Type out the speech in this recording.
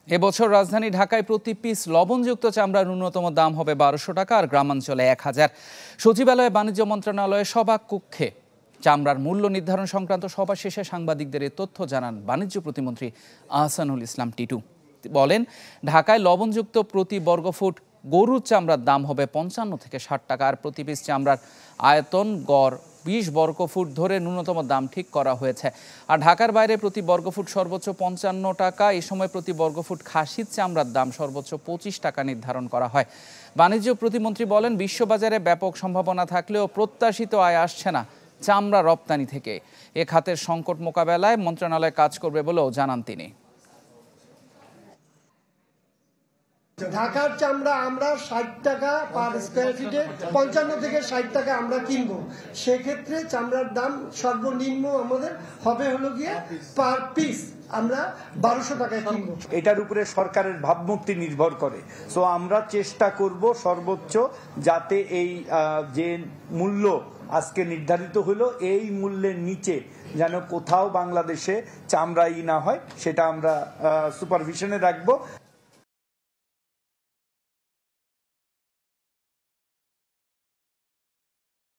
এবছর রাজধানী ঢাকায় প্রতি পিস লবণযুক্ত চামড়ার ন্যূনতম দাম হবে ১২০০ টাকা আর গ্রামাঞ্চলে ১,০০০। সচিবালয়ে বাণিজ্য মন্ত্রণালয়ের সভা কক্ষে চামড়ার মূল্য নির্ধারণ সংক্রান্ত সভা শেষে সাংবাদিকদের এ তথ্য জানান বাণিজ্য প্রতিমন্ত্রী আহসানুল ইসলাম টিটু। বলেন, ঢাকায় লবণযুক্ত প্রতি বর্গফুট গরুর চামড়ার দাম হবে ৫৫ থেকে ৬০ টাকা আর প্রতি পিস চামড়ার আয়তন গড় ২০ বর্গফুট ধরে ন্যূনতম দাম ঠিক করা হয়েছে। আর ঢাকার বাইরে প্রতি বর্গফুট সর্বোচ্চ ৫৫ টাকা। এই সময় প্রতি বর্গফুট খাসির চামড়ার দাম সর্বোচ্চ ২৫ টাকা নির্ধারণ করা হয়। বাণিজ্য প্রতিমন্ত্রী বলেন, বিশ্ববাজারে ব্যাপক সম্ভাবনা থাকলেও প্রত্যাশিত আয় আসছে না চামড়া রপ্তানি থেকে। এ খাতের সংকট মোকাবেলায় মন্ত্রণালয় কাজ করবে বলেও জানান তিনি। ঢাকার চামড়া আমরা ৬০ টাকা পার স্কয়ার ফিটে ৫৫ থেকে ৬০ টাকা আমরা কিনবো। সেক্ষেত্রে চামড়ার দাম সর্বনিম্ন আমাদের হবে হলো গিয়ে পার পিস আমরা ১২০০ টাকায় কিনবো। এটার উপরে সরকারের ভাবমূর্তি নির্ভর করে। সো আমরা চেষ্টা করব সর্বোচ্চ যাতে এই যে মূল্য আজকে নির্ধারিত হলো এই মূল্যের নিচে যেন কোথাও বাংলাদেশে চামড়াই না হয়, সেটা আমরা সুপারভিশনে রাখবো।